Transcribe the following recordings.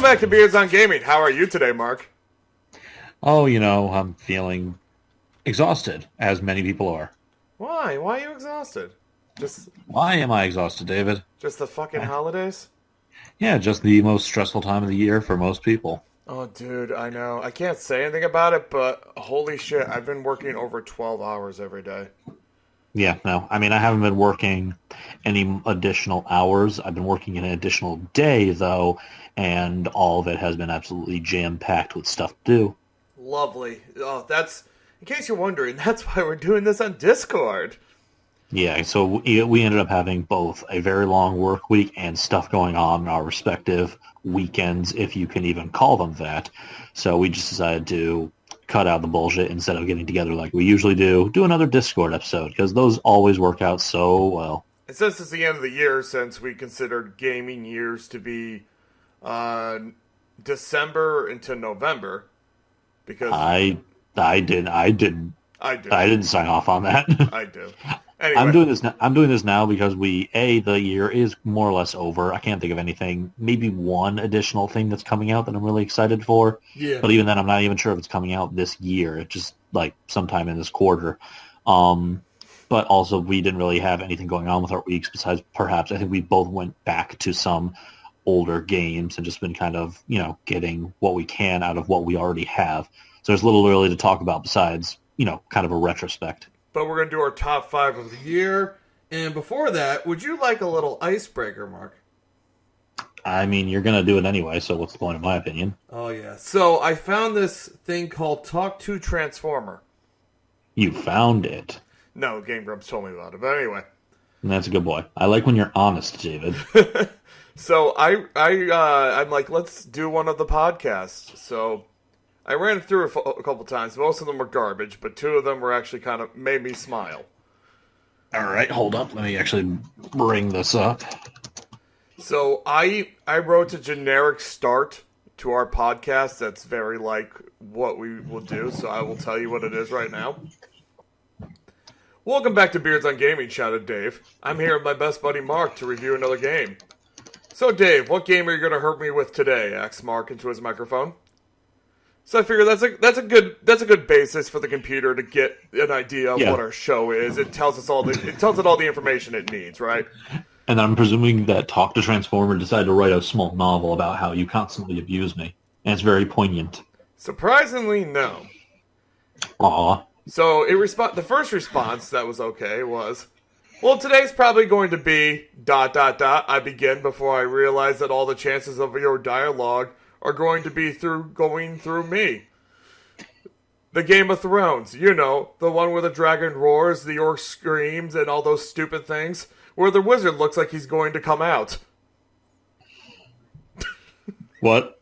Welcome back to Beards on Gaming. How are you today, Mark? Oh, I'm feeling exhausted, as many people are. Why? Why are you exhausted? Just Why am I exhausted, David? just the fucking holidays? Yeah, just the most stressful time of the year for most people. Oh, dude, I know. I can't say anything about it, but holy shit, I've been working over 12 hours every day. Yeah, no. I mean, I haven't been working any additional hours. I've been working an additional day, though, and all of it has been absolutely jam-packed with stuff to do. Lovely. Oh, in case you're wondering, that's why we're doing this on Discord. Yeah, so we ended up having both a very long work week and stuff going on in our respective weekends, if you can even call them that. So we just decided to cut out the bullshit instead of getting together like we usually do another Discord episode, because those always work out so well. And since it's the end of the year, since we considered gaming years to be December into November, because I didn't I do. I didn't sign off on that. I do. Anyway. I'm doing this now because the year is more or less over. I can't think of anything. Maybe one additional thing that's coming out that I'm really excited for. Yeah. But even then, I'm not even sure if it's coming out this year. It's just like sometime in this quarter. But also, we didn't really have anything going on with our weeks besides perhaps I think we both went back to some older games and just been kind of, getting what we can out of what we already have. So there's little really to talk about besides, kind of a retrospect. But we're going to do our top 5 of the year. And before that, would you like a little icebreaker, Mark? I mean, you're going to do it anyway, so what's the point in my opinion? Oh, yeah. So I found this thing called Talk to Transformer. You found it. No, Game Grumps told me about it. But anyway. And that's a good boy. I like when you're honest, David. So I'm like, let's do one of the podcasts. So I ran it through a couple times. Most of them were garbage, but 2 of them were actually kind of made me smile. All right, hold up. Let me actually bring this up. So I wrote a generic start to our podcast that's very like what we will do. So I will tell you what it is right now. Welcome back to Beards on Gaming, shouted Dave. I'm here with my best buddy Mark to review another game. So Dave, what game are you going to hurt me with today? Asked Mark into his microphone. So I figure that's a good basis for the computer to get an idea of what our show is. It tells it all the information it needs, right? And I'm presuming that Talk to Transformer decided to write a small novel about how you constantly abuse me. And it's very poignant. Surprisingly, no. Aw. So the first response that was okay was, well, today's probably going to be ... I begin before I realize that all the chances of your dialogue are going to be going through me. The Game of Thrones, the one where the dragon roars, the orc screams, and all those stupid things, where the wizard looks like he's going to come out. What?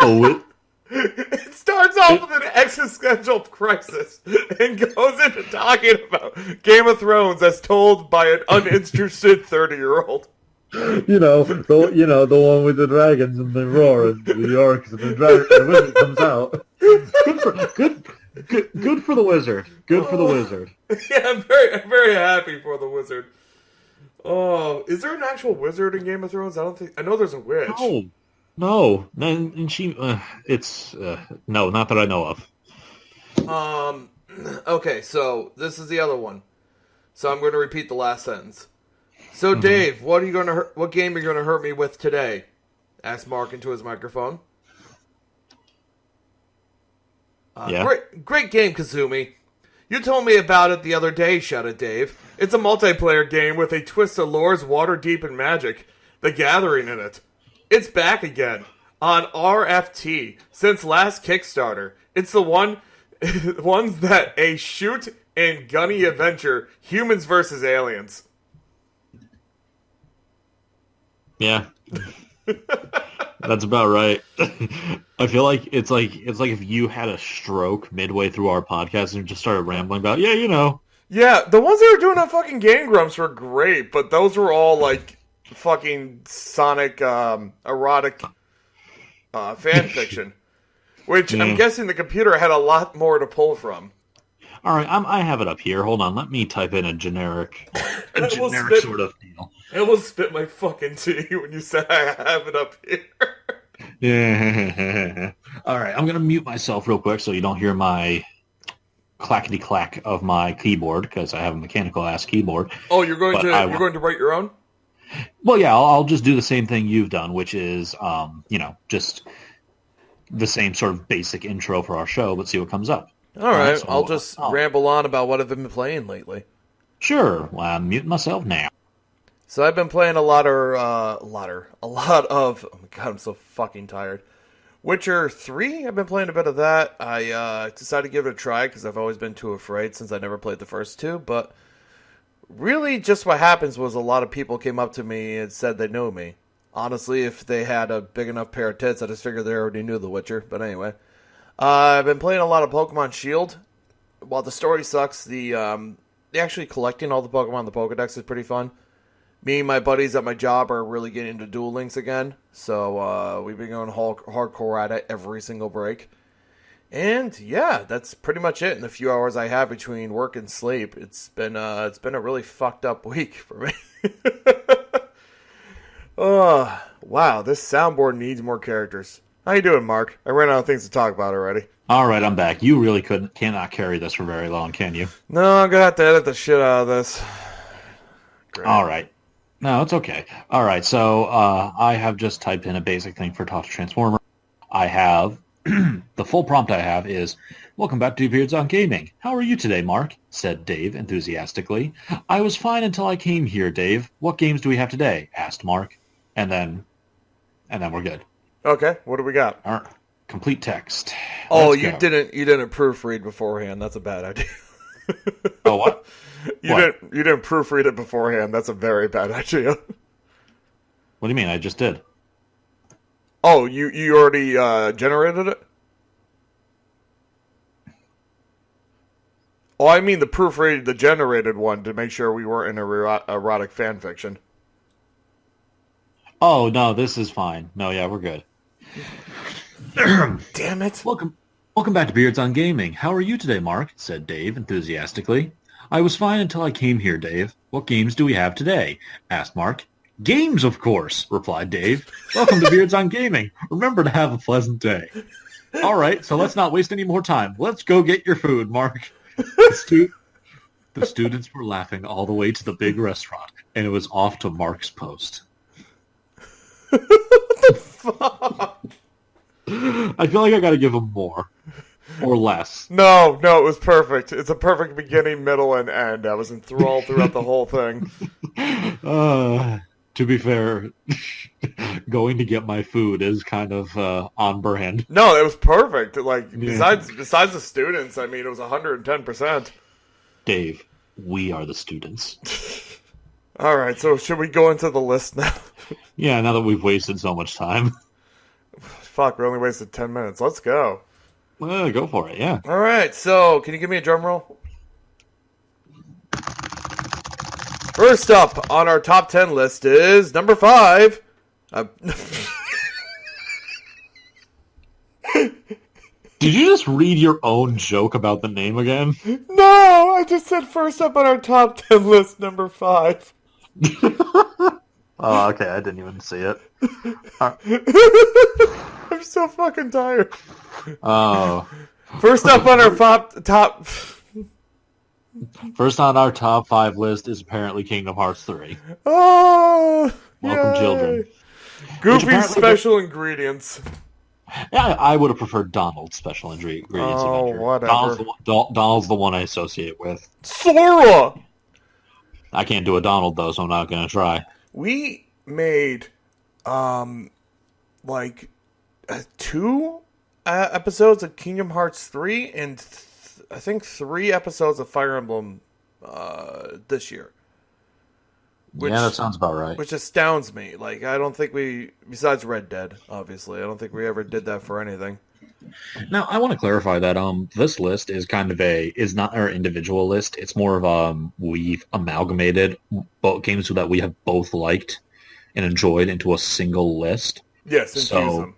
Oh, It starts off with an existential crisis and goes into talking about Game of Thrones as told by an uninterested 30-year-old. The one with the dragons and the roar and the orcs and the wizard comes out. Good for the wizard. Good for the wizard. Yeah, I'm very happy for the wizard. Oh, is there an actual wizard in Game of Thrones? I know there's a witch. No, and she. It's no, not that I know of. Okay, so this is the other one. So I'm going to repeat the last sentence. So Dave, what game are you going to hurt me with today? Asked Mark into his microphone. Yeah. Great game, Kazumi. You told me about it the other day, shouted Dave. It's a multiplayer game with a twist of lore's water-deep and magic. The Gathering in it. It's back again on RFT since last Kickstarter. It's the ones that a shoot and gunny adventure, humans versus aliens. Yeah. That's about right. I feel like it's like if you had a stroke midway through our podcast and just started rambling about, Yeah, the ones that were doing on fucking Game Grumps were great, but those were all like fucking Sonic erotic fan fiction, which I'm guessing the computer had a lot more to pull from. All right, I have it up here. Hold on, let me type in a generic sort of deal. I almost spit my fucking tea when you said I have it up here. Yeah. All right, I'm gonna mute myself real quick so you don't hear my clackety clack of my keyboard because I have a mechanical ass keyboard. Oh, you're going to write your own? Well, yeah, I'll just do the same thing you've done, which is just the same sort of basic intro for our show, but see what comes up. All right, so I'll just ramble on about what I've been playing lately. Sure. Well, I'm muting myself now. So I've been playing a lot of. Oh my god, I'm so fucking tired. Witcher 3. I've been playing a bit of that. I decided to give it a try because I've always been too afraid since I never played the first two. But really, just what happens was a lot of people came up to me and said they knew me. Honestly, if they had a big enough pair of tits, I just figured they already knew The Witcher. But anyway, I've been playing a lot of Pokemon Shield. While the story sucks, the actually collecting all the Pokemon in the Pokedex is pretty fun. Me and my buddies at my job are really getting into Duel Links again, so we've been going hardcore at it every single break. And yeah, that's pretty much it. In the few hours I have between work and sleep, it's been a really fucked up week for me. Oh, wow, this soundboard needs more characters. How you doing, Mark? I ran out of things to talk about already. All right, I'm back. You really cannot carry this for very long, can you? No, I'm gonna have to edit the shit out of this. Great. All right. No, it's okay. All right, so I have just typed in a basic thing for Talk to Transformer. I have, the full prompt I have is, "Welcome back to Beards on Gaming. How are you today, Mark?" said Dave enthusiastically. "I was fine until I came here, Dave. What games do we have today?" asked Mark. And then we're good. Okay, what do we got? All right. Complete text. Oh, you didn't proofread beforehand. That's a bad idea. Oh, what? You didn't proofread it beforehand. That's a very bad idea. What do you mean? I just did. Oh, you already generated it? Oh, I mean the proofread, the generated one, to make sure we weren't in erotic fan fiction. Oh, no, this is fine. No, yeah, we're good. Damn it. Welcome back to Beards on Gaming. How are you today, Mark? said Dave enthusiastically. "I was fine until I came here, Dave. What games do we have today?" asked Mark. "Games, of course," replied Dave. "Welcome to Beards on Gaming. Remember to have a pleasant day." All right, so let's not waste any more time. Let's go get your food, Mark. The students were laughing all the way to the big restaurant, and it was off to Mark's post. What the fuck? I feel like I gotta give him more. Or less. No, it was perfect. It's a perfect beginning, middle, and end. I was enthralled throughout the whole thing. To be fair, going to get my food is kind of on brand. No, it was perfect. Like, besides the students, I mean, it was 110%. Dave, we are the students. All right, so should we go into the list now? Yeah, now that we've wasted so much time. Fuck, we only wasted 10 minutes. Let's go. Go for it, yeah. All right, so can you give me a drum roll? First up on our top 10 list is number 5. Did you just read your own joke about the name again? No, I just said first up on our top 10 list, number 5. Oh, okay, I didn't even see it. I'm so fucking tired. Oh. First up on our top... First on our top 5 list is apparently Kingdom Hearts 3. Oh! Welcome, yay. children. Goofy special ingredients. Yeah, I would have preferred Donald's special ingredients. Oh, whatever. Donald's the one I associate with. Sora! I can't do a Donald, though, so I'm not going to try. We made, 2 episodes of Kingdom Hearts 3 and I think 3 episodes of Fire Emblem this year. Yeah, that sounds about right. Which astounds me. Like, I don't think besides Red Dead, obviously, I don't think we ever did that for anything. Now, I want to clarify that this list is kind of is not our individual list. It's more of we've amalgamated both games that we have both liked and enjoyed into a single list. Yes, infuse them.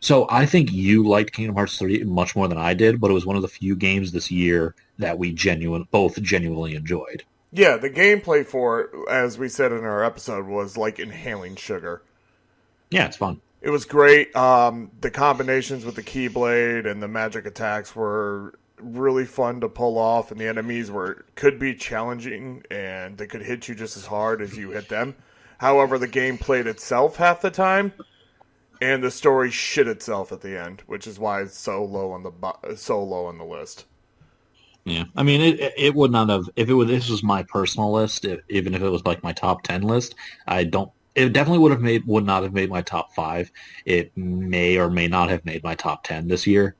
So I think you liked Kingdom Hearts 3 much more than I did, but it was one of the few games this year that we both genuinely enjoyed. Yeah, the gameplay for it, as we said in our episode, was like inhaling sugar. Yeah, it's fun. It was great. The combinations with the Keyblade and the magic attacks were really fun to pull off, and the enemies could be challenging, and they could hit you just as hard as you hit them. However, the game played itself half the time, and the story shit itself at the end, which is why it's so low on the list. Yeah, I mean, it would not have if it was. This was my personal list. Even if it was like my top 10 list, I don't. It definitely would not have made my top 5. It may or may not have made my top 10 this year.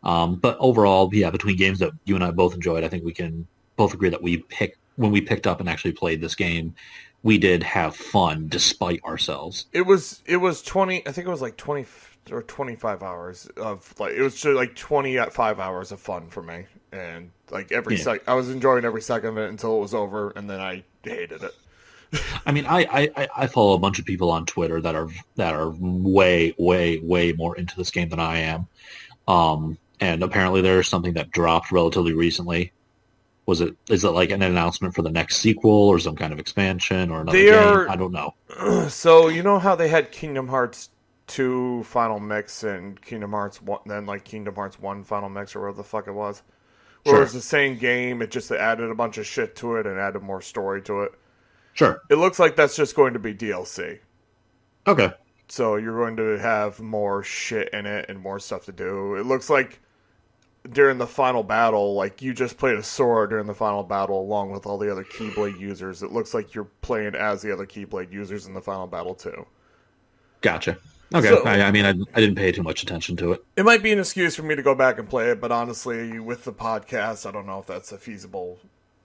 But overall, yeah, between games that you and I both enjoyed, I think we can both agree that when we picked up and actually played this game, we did have fun despite ourselves. It was 20. I think it was like 20 or 25 hours of like it was just like 25 hours of fun for me, and like I was enjoying every second of it until it was over, and then I hated it. I mean, I follow a bunch of people on Twitter that are way, way, way more into this game than I am. And apparently there's something that dropped relatively recently. Is it like an announcement for the next sequel or some kind of expansion or another game? I don't know. So you know how they had Kingdom Hearts 2 Final Mix and Kingdom Hearts 1, then like Kingdom Hearts 1 Final Mix or whatever the fuck it was? Where it was the same game, it just added a bunch of shit to it and added more story to it. Sure. It looks like that's just going to be DLC. Okay. So you're going to have more shit in it and more stuff to do. It looks like during the final battle, like you just played a Sora during the final battle along with all the other Keyblade users. It looks like you're playing as the other Keyblade users in the final battle too. Gotcha. Okay. So, I mean, I didn't pay too much attention to it. It might be an excuse for me to go back and play it, but honestly, with the podcast, I don't know if that's a feasible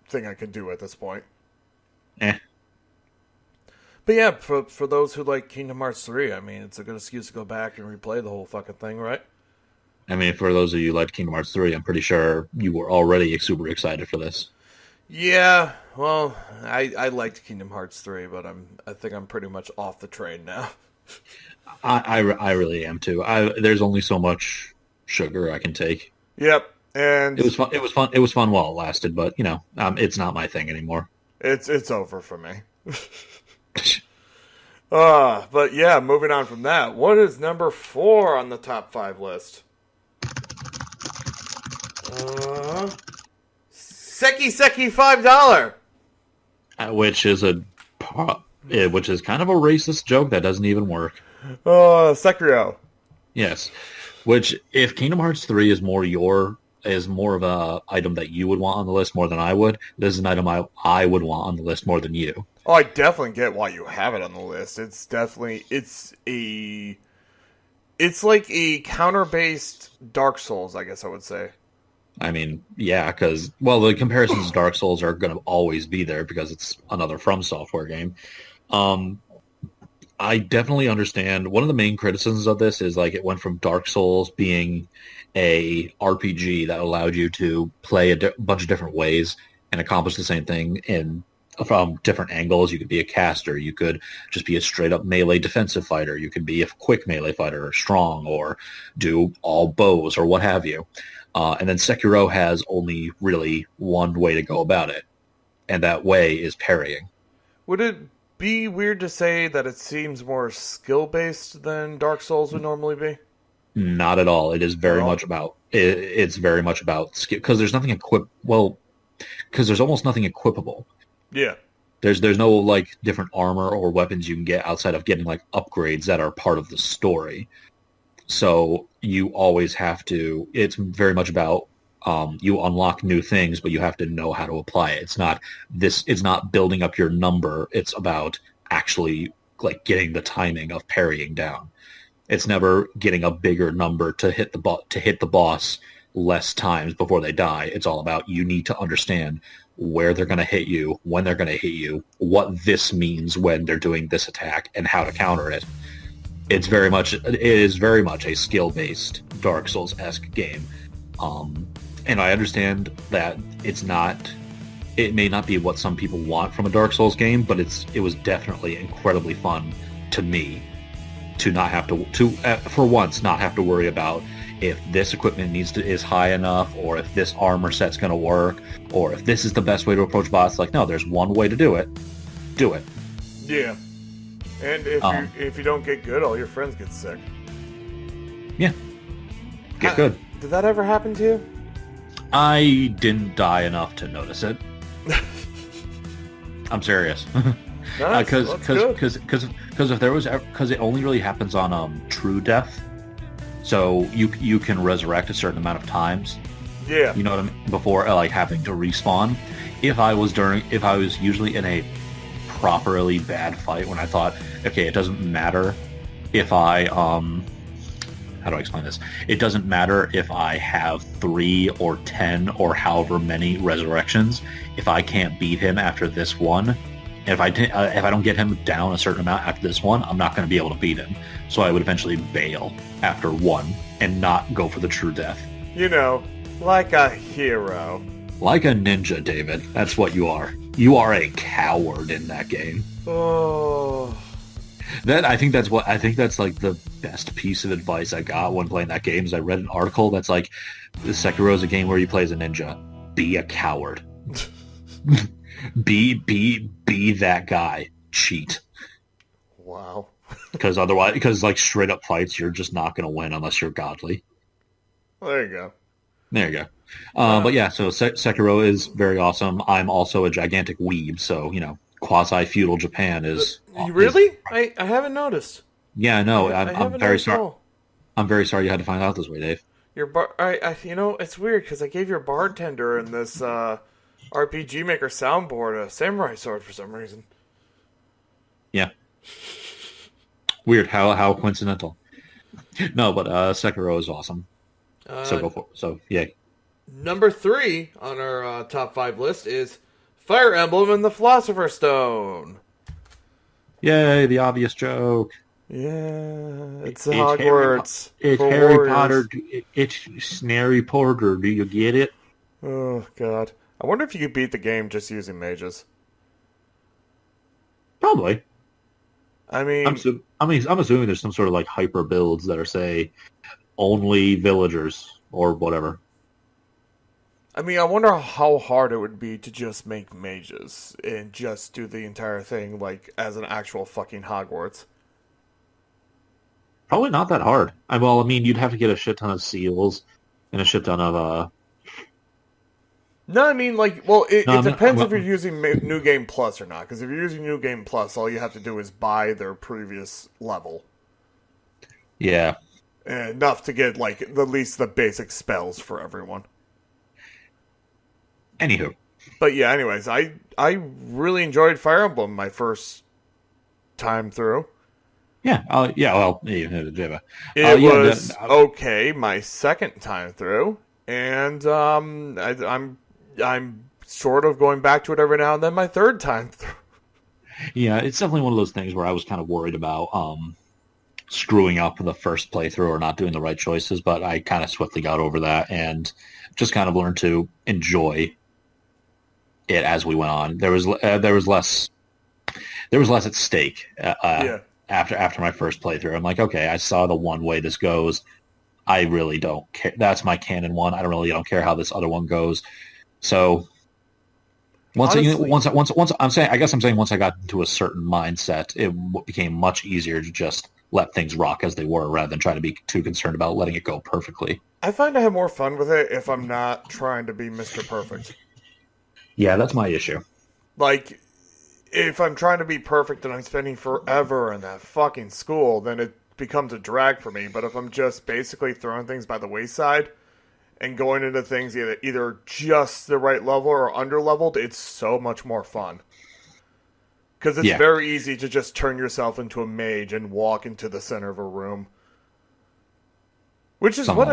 thing I could do at this point. But yeah, for those who like Kingdom Hearts 3, I mean, it's a good excuse to go back and replay the whole fucking thing, right? I mean, for those of you who like Kingdom Hearts 3, I'm pretty sure you were already super excited for this. Yeah, well, I liked Kingdom Hearts 3, but I think I'm pretty much off the train now. I really am too. There's only so much sugar I can take. Yep, and it was fun. It was fun while it lasted, but it's not my thing anymore. It's over for me. But yeah, moving on from that, what is number 4 on the top 5 list? Seki Seki $5, which is kind of a racist joke that doesn't even work. Sekiro. Yes, which if Kingdom Hearts 3 is more of a item that you would want on the list more than I would, this is an item I would want on the list more than you. Oh, I definitely get why you have it on the list. It's like a counter-based Dark Souls, I guess I would say. I mean, yeah, because, well, the comparisons to Dark Souls are going to always be there because it's another From Software game. I definitely understand. One of the main criticisms of this is, like, it went from Dark Souls being a RPG that allowed you to play a bunch of different ways and accomplish the same thing from different angles. You could be a caster. You could just be a straight-up melee defensive fighter. You could be a quick melee fighter or strong or do all bows or what have you. And then Sekiro has only really one way to go about it, and that way is parrying. Would it be weird to say that it seems more skill-based than Dark Souls would normally be? Not at all. It is very much about it's very much about skill because there's nothing because there's almost nothing equipable. Yeah. There's no like different armor or weapons you can get outside of getting like upgrades that are part of the story. So you always have to. It's very much about you unlock new things, but you have to know how to apply it. It's not building up your number. It's about actually like getting the timing of parrying down. It's never getting a bigger number to hit the boss less times before they die. It's all about you need to understand where they're going to hit you, when they're going to hit you, what this means when they're doing this attack, and how to counter it. It is very much a skill-based Dark Souls-esque game. And I understand that it may not be what some people want from a Dark Souls game, but it was definitely incredibly fun to me. to not have to for once not have to worry about if this equipment is high enough, or if this armor set's going to work, or if this is the best way to approach boss. Like, no, there's one way to do it. Do it. Yeah. And if you don't get good, all your friends get sick. Yeah. Get good. Did that ever happen to you? I didn't die enough to notice it. I'm serious. Because if there was, because it only really happens on true death, so you can resurrect a certain amount of times. Yeah. You know what I mean? Before like having to respawn. If I was usually in a properly bad fight when I thought, okay, it doesn't matter if I how do I explain this? It doesn't matter if I have 3 or 10 or however many resurrections. If I can't beat him after this one, and if I don't get him down a certain amount after this one, I'm not going to be able to beat him. So I would eventually bail after one and not go for the true death. You know, like a hero. Like a ninja, David. That's what you are. You are a coward in that game. Oh. I think that's like the best piece of advice I got when playing that game. Is I read an article that's like, the Sekiro is a game where you play as a ninja. Be a coward. be that guy. Cheat. Wow. Because like straight up fights, you're just not going to win unless you're godly. Well, there you go. There you go. But yeah, so Sekiro is very awesome. I'm also a gigantic weeb, so quasi-feudal Japan is... Really? I haven't noticed. Yeah, no, I'm very sorry. All. I'm very sorry you had to find out this way, Dave. It's weird because I gave your bartender in this RPG Maker soundboard a samurai sword for some reason. Yeah. Weird. How coincidental. No, but Sekiro is awesome. So go for it. So yeah. Number 3 on our top 5 list is Fire Emblem and the Philosopher's Stone. Yay, the obvious joke. Yeah, it's Hogwarts. It's Harry Potter. It's Harry Potter. Do you get it? Oh, God. I wonder if you could beat the game just using mages. Probably. I mean, I'm assuming there's some sort of like hyper builds that are, say, only villagers or whatever. I mean, I wonder how hard it would be to just make mages and just do the entire thing like as an actual fucking Hogwarts. Probably not that hard. You'd have to get a shit ton of seals and a shit ton of No, I mean, it depends if you're using New Game Plus or not. Because if you're using New Game Plus, all you have to do is buy their previous level. Yeah. Enough to get, at least the basic spells for everyone. Anywho. But yeah, anyways, I really enjoyed Fire Emblem my first time through. Yeah, it was okay my second time through. And I'm sort of going back to it every now and then my third time through. Yeah, it's definitely one of those things where I was kind of worried about screwing up the first playthrough or not doing the right choices, but I kind of swiftly got over that and just kind of learned to enjoy it as we went on. There was less at stake after my first playthrough. I'm like, okay, I saw the one way this goes. I really don't care. That's my canon one. I don't care how this other one goes. So once I got into a certain mindset, it became much easier to just let things rock as they were rather than try to be too concerned about letting it go perfectly. I find I have more fun with it if I'm not trying to be Mr. Perfect. Yeah, that's my issue. If I'm trying to be perfect and I'm spending forever in that fucking school, then it becomes a drag for me. But if I'm just basically throwing things by the wayside and going into things either just the right level or under-leveled, it's so much more fun. Because it's very easy to just turn yourself into a mage and walk into the center of a room. Which is what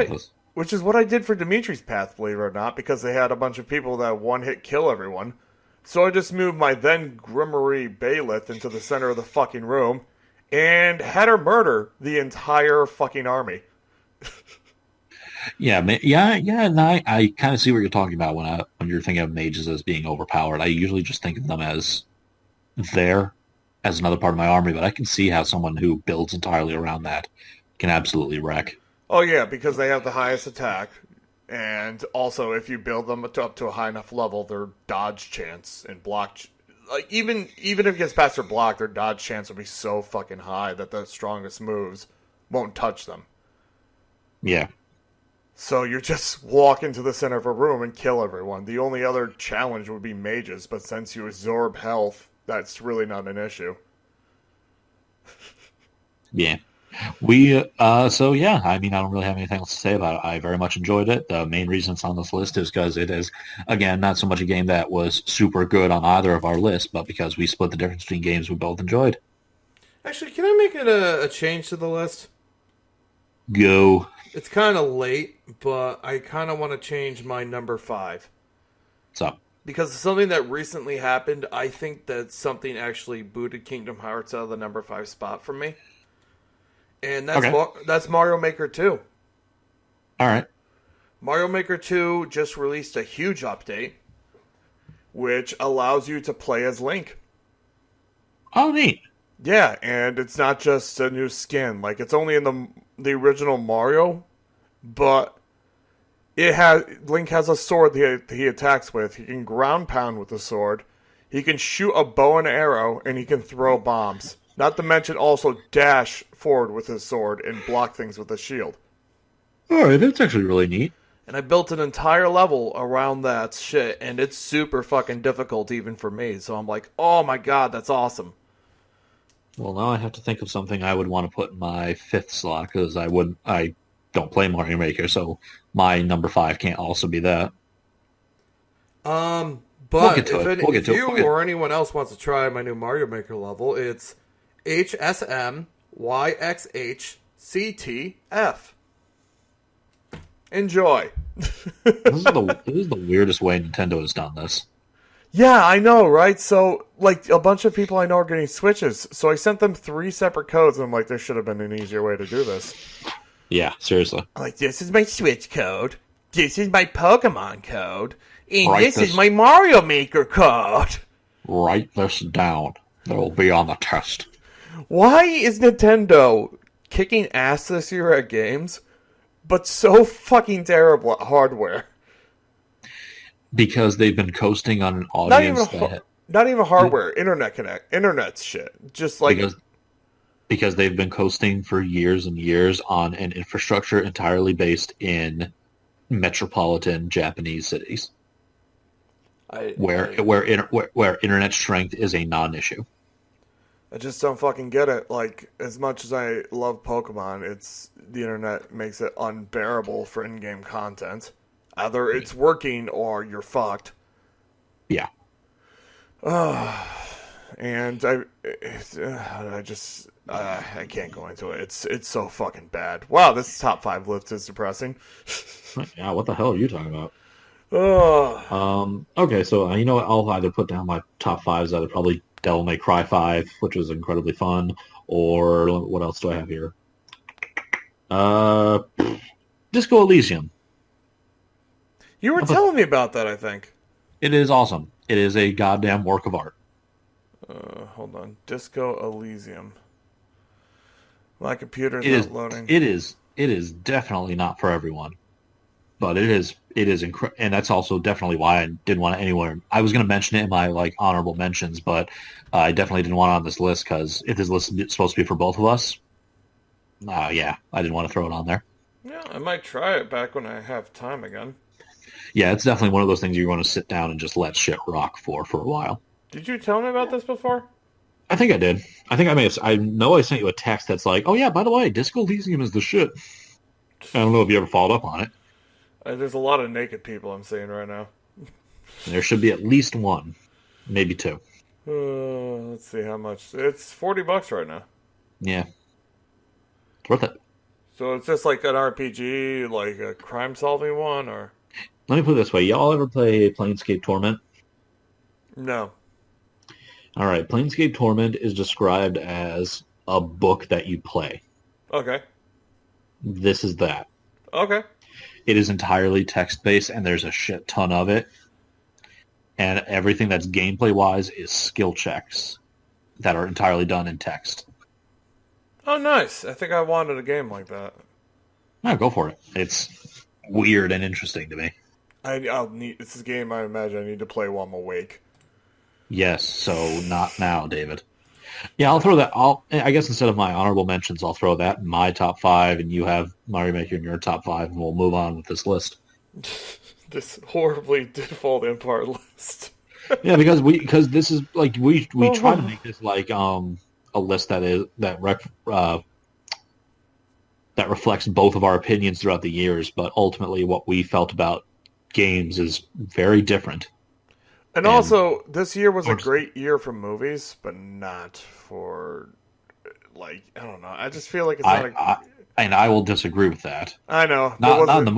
I did for Dimitri's Path, believe it or not, because they had a bunch of people that one-hit kill everyone. So I just moved my then Grimoire Bailiff into the center of the fucking room and had her murder the entire fucking army. And I kind of see what you're talking about when you're thinking of mages as being overpowered. I usually just think of them as there. as another part of my army, but I can see how someone who builds entirely around that can absolutely wreck. Oh yeah, because they have the highest attack, and also if you build them up to a high enough level, their dodge chance and block, like even if it gets past their block, their dodge chance will be so fucking high that the strongest moves won't touch them. Yeah. So you're just walk into the center of a room and kill everyone. The only other challenge would be mages, but since you absorb health, that's really not an issue. Yeah. So yeah, I mean, I don't really have anything else to say about it. I very much enjoyed it. The main reason it's on this list is because it is, again, not so much a game that was super good on either of our lists, but because we split the difference between games we both enjoyed. Actually, can I make it a change to the list? Go. It's kind of late, but I kind of want to change my number 5. What's up? Because of something that recently happened, I think that something actually booted Kingdom Hearts out of the number 5 spot for me. And that's that's Mario Maker 2. All right. Mario Maker 2 just released a huge update, which allows you to play as Link. Oh, neat. Yeah, and it's not just a new skin. Like, it's only in the original Mario, but Link has a sword that he attacks with. He can ground pound with the sword. He can shoot a bow and arrow, and he can throw bombs. Not to mention also dash forward with his sword and block things with a shield. All right, that's actually really neat. And I built an entire level around that shit, and it's super fucking difficult even for me. So I'm like, oh my god, that's awesome. Well, now I have to think of something I would want to put in my 5th slot, because I don't play Mario Maker, so my number 5 can't also be that. But if you or anyone else wants to try my new Mario Maker level, it's HSMYXHCTF. Enjoy. This is the weirdest way Nintendo has done this. Yeah, I know, right? So, like, a bunch of people I know are getting Switches. So I sent them 3 separate codes, and I'm like, there should have been an easier way to do this. Yeah, seriously. I'm like, this is my Switch code. This is my Pokemon code. And this is my Mario Maker code. Write this down. It'll be on the test. Why is Nintendo kicking ass this year at games, but so fucking terrible at hardware? Because they've been coasting on an audience not even hardware, internet shit. Just like because they've been coasting for years and years on an infrastructure entirely based in metropolitan Japanese cities, where internet strength is a non-issue. I just don't fucking get it. Like, as much as I love Pokemon, the internet makes it unbearable for in-game content. Either it's working or you're fucked. Yeah. And I can't go into it. It's so fucking bad. Wow, this top 5 list is depressing. Yeah, what the hell are you talking about? Oh. Okay, so you know what? I'll either put down my top 5s that are probably Devil May Cry 5, which was incredibly fun, or what else do I have here? Disco Elysium. You were telling me about that, I think. It is awesome. It is a goddamn work of art. Hold on. Disco Elysium. My computer's not loading. It is definitely not for everyone. But it is and that's also definitely why I didn't want it anywhere. I was going to mention it in my honorable mentions, but I definitely didn't want it on this list, because if this list is supposed to be for both of us, yeah, I didn't want to throw it on there. Yeah, I might try it back when I have time again. Yeah, it's definitely one of those things you want to sit down and just let shit rock for a while. Did you tell me about this before? I think I did. I think I may have. I know I sent you a text that's like, oh yeah, by the way, Disco Elysium is the shit. I don't know if you ever followed up on it. There's a lot of naked people I'm seeing right now. There should be at least 1, maybe 2. Let's see how much. It's $40 right now. Yeah. It's worth it. So it's just like an RPG, like a crime-solving one, or? Let me put it this way. Y'all ever play Planescape Torment? No. All right. Planescape Torment is described as a book that you play. Okay. This is that. Okay. It is entirely text-based, and there's a shit ton of it. And everything that's gameplay-wise is skill checks. that are entirely done in text. Oh, nice. I think I wanted a game like that. No, go for it. It's weird and interesting to me. I'll need. This is a game I imagine I need to play while I'm awake. Yes, so not now, David. Yeah, I'll throw that. I guess instead of my honorable mentions, I'll throw that in my top 5, and you have Mario Maker in your top 5, and we'll move on with this list. This horribly default impart list. Yeah, because this is like we try to make this like a list that reflects both of our opinions throughout the years, but ultimately what we felt about games is very different. And also, this year was a great year for movies, but not for, like, I don't know. I just feel like it's and I will disagree with that. I know. Not in the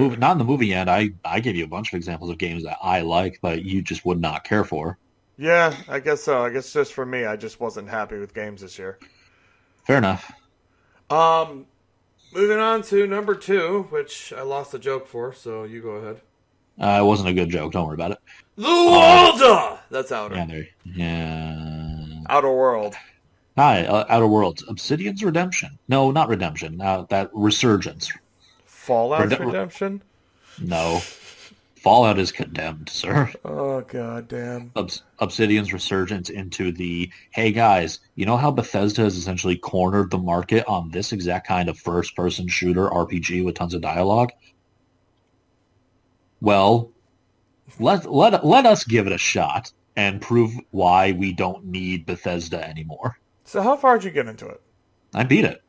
movie end. I gave you a bunch of examples of games that I like, but you just would not care for. Yeah, I guess so. I guess just for me, I just wasn't happy with games this year. Fair enough. Moving on to number 2, which I lost a joke for, so you go ahead. It wasn't a good joke. Don't worry about it. The World! That's Outer. Yeah. Outer World. Hi, Outer Worlds. Obsidian's Redemption. No, not Redemption. That Resurgence. Fallout's Redemption? No. Fallout is condemned, sir. Oh, god damn. Obsidian's Resurgence into the, hey guys, you know how Bethesda has essentially cornered the market on this exact kind of first-person shooter RPG with tons of dialogue? Well, let us give it a shot and prove why we don't need Bethesda anymore. So how far did you get into it? I beat it.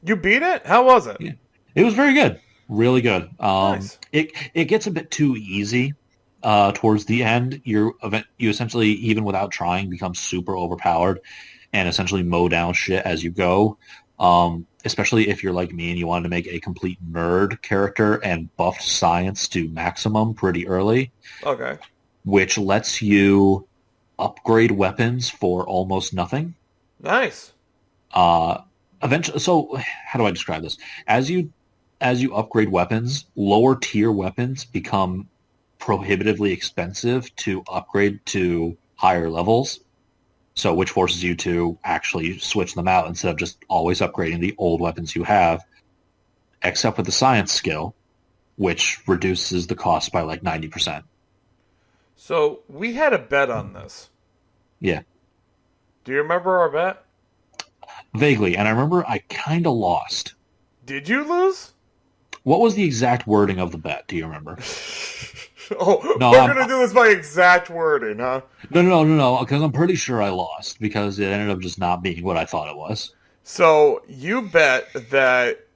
You beat it? How was it? Yeah. It was very good. Really good. Nice. It gets a bit too easy towards the end. You essentially, even without trying, become super overpowered and essentially mow down shit as you go. Especially if you're like me and you wanted to make a complete nerd character and buffed science to maximum pretty early. Okay. Which lets you upgrade weapons for almost nothing. Nice. Eventually, so how do I describe this? As you upgrade weapons, lower tier weapons become prohibitively expensive to upgrade to higher levels. So which forces you to actually switch them out instead of just always upgrading the old weapons you have, except with the science skill, which reduces the cost by like 90%. So we had a bet on this. Yeah. Do you remember our bet? Vaguely, and I remember I kind of lost. Did you lose? What was the exact wording of the bet? Do you remember? Oh, no, we're going to do this by exact wording, huh? No, because I'm pretty sure I lost, because it ended up just not being what I thought it was. So, you bet that...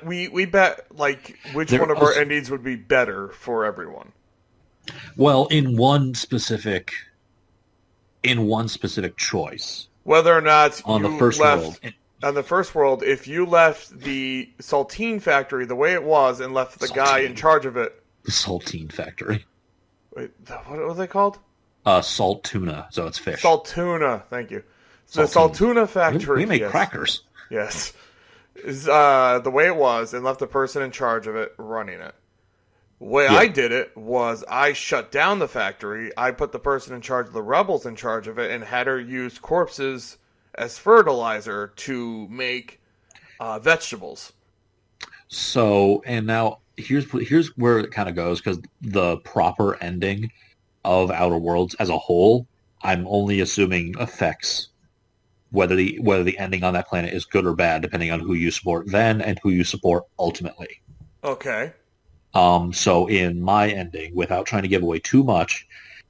We bet, like, which one of our endings would be better for everyone. Well, in one specific choice. Whether or not on you the first left... world. On the first world, if you left the Saltine factory the way it was and left the guy in charge of it... The Saltine factory. Wait, what are they called? Salt tuna, so it's fish. Salt tuna, thank you. The Saltuna factory. We make crackers. Yes. Is the way it was and left the person in charge of it running it. The way I did it was I shut down the factory, I put the person in charge of the rebels in charge of it, and had her use corpses as fertilizer to make vegetables. So, and now here's where it kind of goes, because the proper ending of Outer Worlds as a whole, I'm only assuming affects whether the ending on that planet is good or bad, depending on who you support then and who you support ultimately. Okay. So in my ending, without trying to give away too much,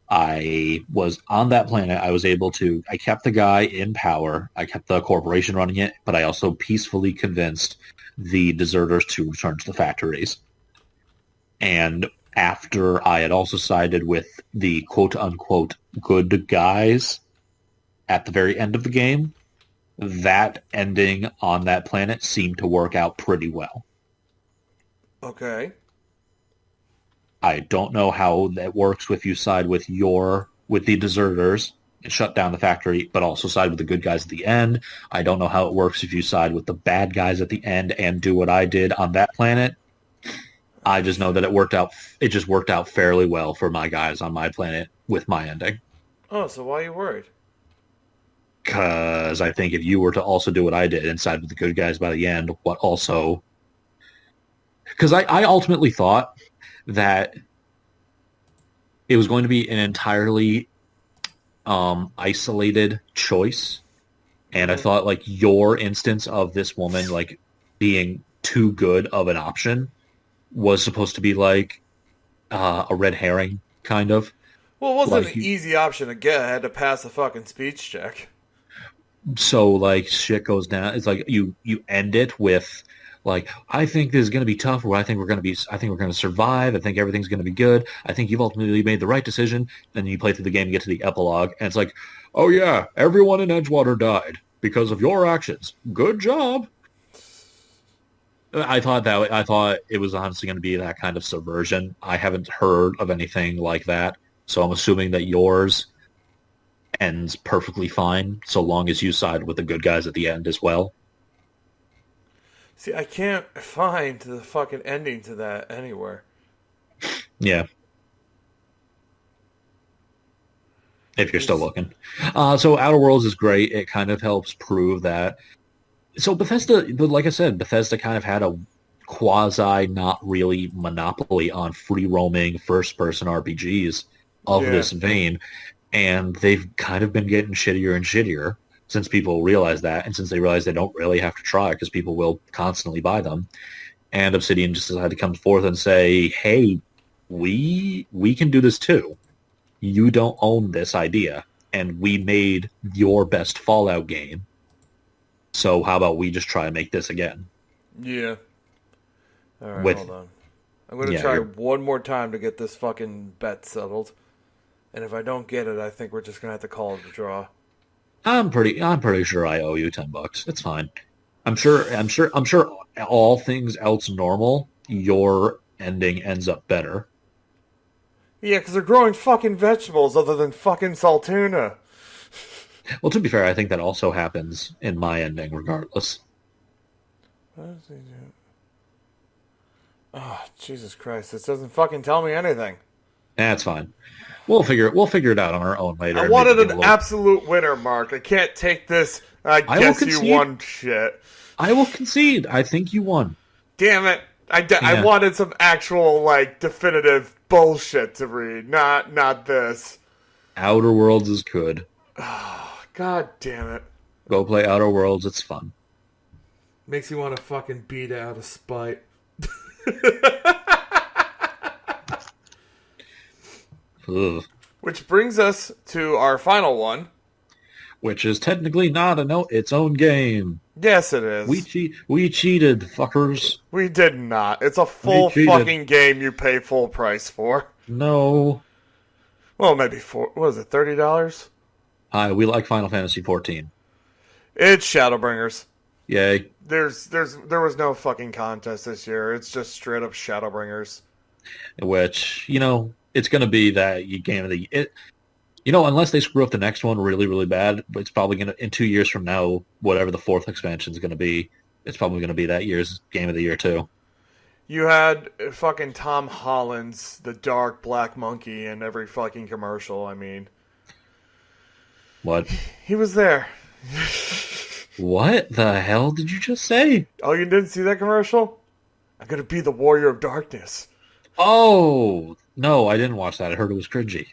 I was on that planet. I kept the guy in power. I kept the corporation running it, but I also peacefully convinced the deserters to return to the factories. And after I had also sided with the quote-unquote good guys at the very end of the game, that ending on that planet seemed to work out pretty well. Okay. I don't know how that works if you side with the deserters and shut down the factory, but also side with the good guys at the end. I don't know how it works if you side with the bad guys at the end and do what I did on that planet. I just know that it just worked out fairly well for my guys on my planet with my ending. Oh, so why are you worried? Because I think if you were to also do what I did and side with the good guys by the end, what also... Because I ultimately thought that it was going to be an entirely isolated choice. And I thought, like, your instance of this woman, like, being too good of an option was supposed to be, like, a red herring, kind of. Well, it wasn't Like, an easy option to get. I had to pass a fucking speech check. so, like, shit goes down. It's like you end it with, like, I think this is going to be tough, or I think we're going to survive. I think everything's going to be good. I think you've ultimately made the right decision. Then you play through the game and get to the epilogue, and it's like, oh yeah, everyone in Edgewater died because of your actions. Good job. I thought it was honestly going to be that kind of subversion. I haven't heard of anything like that, so I'm assuming that yours ends perfectly fine, so long as you side with the good guys at the end as well. See, I can't find the fucking ending to that anywhere. Yeah. If you're still looking. So Outer Worlds is great. It kind of helps prove that. So Bethesda, like I said, Bethesda kind of had a quasi, not really monopoly on free roaming first person RPGs of this vein. And they've kind of been getting shittier and shittier since people realize that, and since they realize they don't really have to try because people will constantly buy them. And Obsidian just decided to come forth and say, hey, we can do this too. You don't own this idea, and we made your best Fallout game. So how about we just try and make this again? Yeah. All right, hold on. I'm going to try one more time to get this fucking bet settled. And if I don't get it, I think we're just going to have to call it a draw. I'm pretty sure I owe you $10. It's fine. I'm sure all things else normal, your ending ends up better. Yeah, because they're growing fucking vegetables other than fucking saltuna. Well, to be fair, I think that also happens in my ending regardless. What does he do? Oh, Jesus Christ. This doesn't fucking tell me anything. That's fine. We'll figure it out on our own later. I wanted an absolute winner, Mark. I can't take this. I guess you won shit. I will concede. I think you won. Damn it. I wanted some actual, like, definitive bullshit to read. Not this. Outer Worlds is good. Oh, God damn it. Go play Outer Worlds. It's fun. Makes you want to fucking beat out of spite. Ugh. Which brings us to our final one. Which is technically not its own game. Yes, it is. We cheated, fuckers. We did not. It's a full fucking game you pay full price for. No. Well, maybe what is it, $30? Hi, we like Final Fantasy XIV. It's Shadowbringers. Yay. There was no fucking contest this year. It's just straight up Shadowbringers. Which, it's going to be that game of the... unless they screw up the next one really, really bad, it's probably going to, in 2 years from now, whatever the fourth expansion is going to be, it's probably going to be that year's game of the year, too. You had fucking Tom Holland's The Dark Black Monkey in every fucking commercial, I mean. What? He was there. What the hell did you just say? Oh, you didn't see that commercial? I'm going to be the Warrior of Darkness. Oh, no, I didn't watch that. I heard it was cringy.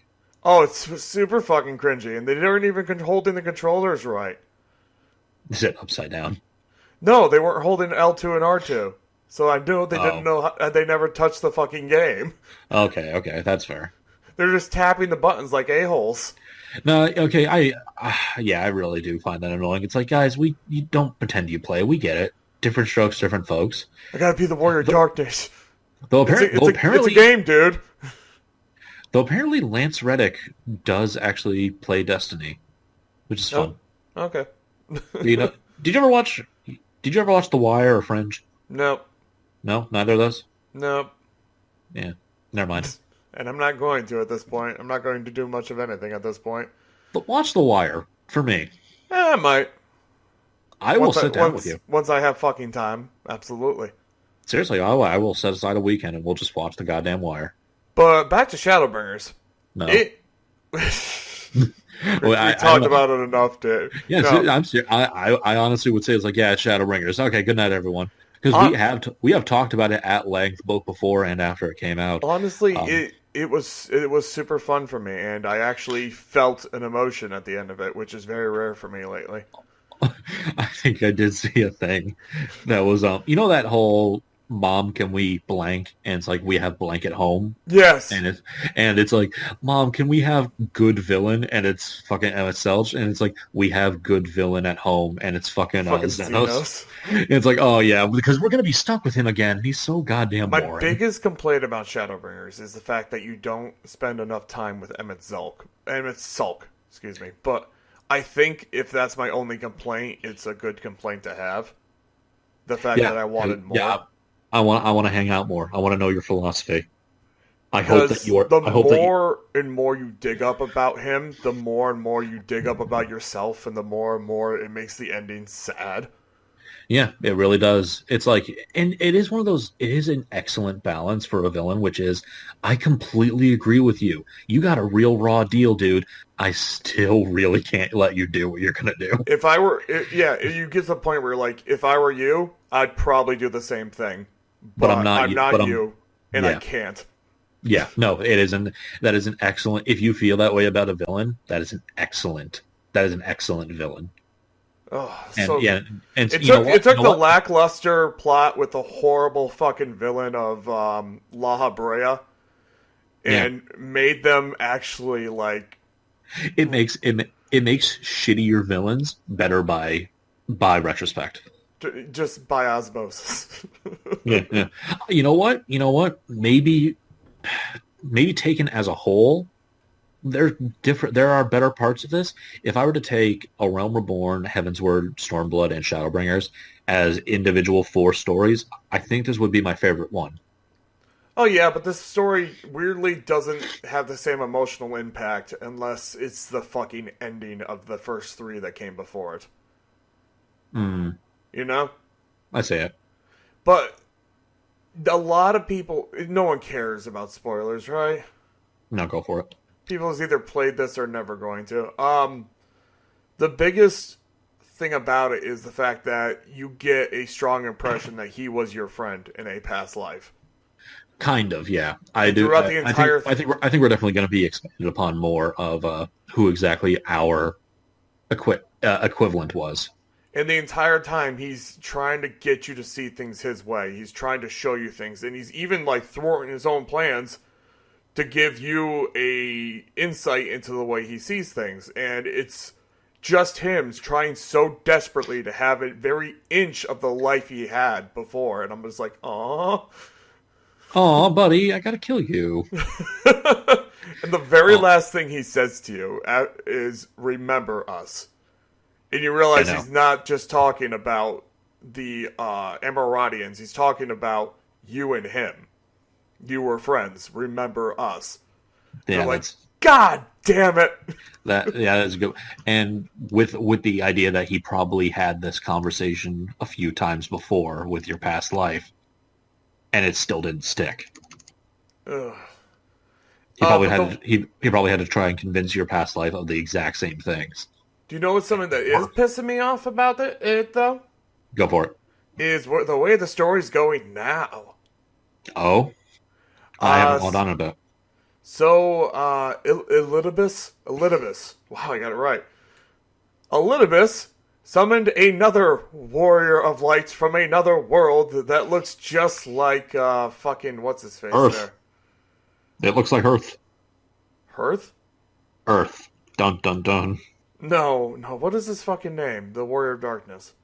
Oh, it's super fucking cringy, and they weren't even holding the controllers right. Is it upside down? No, they weren't holding L2 and R2. So I knew they didn't know they never touched the fucking game. Okay, that's fair. They're just tapping the buttons like a-holes. No, okay, I really do find that annoying. It's like, guys, you don't pretend you play. We get it. Different strokes, different folks. I gotta be the Warrior of Darkness. Apparently, it's a game, dude. Though apparently Lance Reddick does actually play Destiny, which is fun. Okay. Did you ever watch The Wire or Fringe? Nope. No, neither of those. Nope. Yeah, never mind. And I'm not going to at this point. I'm not going to do much of anything at this point. But watch The Wire for me. I might. I will sit down with you once I have fucking time. Absolutely. Seriously, I will set aside a weekend and we'll just watch the goddamn Wire. But back to Shadowbringers. No. We talked about it enough, Dave. Yeah, No, I'm serious. I honestly would say it's like, yeah, it's Shadowbringers. Okay, good night, everyone. Because hon- we have talked about it at length both before and after it came out. honestly, Um, it was super fun for me, and I actually felt an emotion at the end of it, which is very rare for me lately. I think I did see a thing that was you know that whole mom, can we blank? And it's like we have blank at home. Yes, And it's like, Mom, can we have good villain? And it's fucking Emmett Selch. And it's like, we have good villain at home, and it's fucking Xenos. Xenos. And it's like, oh yeah, because we're gonna be stuck with him again. He's so goddamn My boring. biggest complaint about Shadowbringers is the fact that you don't spend enough time with Emmett Sulk, excuse me. But I think if that's my only complaint, it's a good complaint to have. The fact that I wanted more. Yeah, I want to hang out more. I want to know your philosophy. I Because hope that you are. the I hope that you, more and more you dig up about him, the more and more you dig up about yourself, and the more it makes the ending sad. yeah, it really does. It's like, and it is one of those. It is an excellent balance for a villain, which is, I completely agree with you. You got a real raw deal, dude. I still really can't let you do what you're gonna do. If I were, you get to the point where, like, if I were you, I'd probably do the same thing. But I'm not. I'm not but you, and I yeah. can't. Yeah, no, it isn't. That is an excellent. If you feel that way about a villain, that is an excellent. That is an excellent villain. Oh, And so yeah, and it you know took what? it took You know the what? lackluster plot with the horrible fucking villain of La Habrea and made them actually like It makes it makes shittier villains better by retrospect. Just by osmosis. Yeah, yeah. You know what? You know what? Maybe taken as a whole, there's different. There are better parts of this. If I were to take A Realm Reborn, Heaven's Word, Stormblood, and Shadowbringers as individual 4 stories, I think this would be my favorite one. Oh yeah, but this story weirdly doesn't have the same emotional impact unless it's the fucking ending of the first 3 that came before it. Hmm. You know? I say it. But a lot of people, no one cares about spoilers, right? No, go for it. People has either played this or never going to. The biggest thing about it is the fact that you get a strong impression that he was your friend in a past life. Kind of, yeah. I do. Throughout the entire, I think we're definitely going to be expanded upon more of who exactly our equivalent was. and the entire time he's trying to get you to see things his way. He's trying to show you things, and he's even like thwarting his own plans to give you a insight into the way he sees things. And it's just him trying so desperately to have a very inch of the life he had before. And I'm just like, aw. Oh, buddy, I gotta kill you. And the very last thing he says to you is, remember us. And you realize he's not just talking about the Emeraldians. He's talking about you and him. You were friends. Remember us. Yeah, like, God damn it. That's good. And with the idea that he probably had this conversation a few times before with your past life, and it still didn't stick. Ugh. He probably had to try and convince your past life of the exact same things. Do you know what's something that is pissing me off about it though? Go for it. Is the way the story's going now. Oh? I haven't gone on about. So, Elidibus, wow, I got it right. Elidibus summoned another warrior of light from another world that looks just like, fucking, what's his face Earth. there? It looks like Earth. Earth? Earth. Dun dun dun. No, what is his fucking name? The Warrior of Darkness.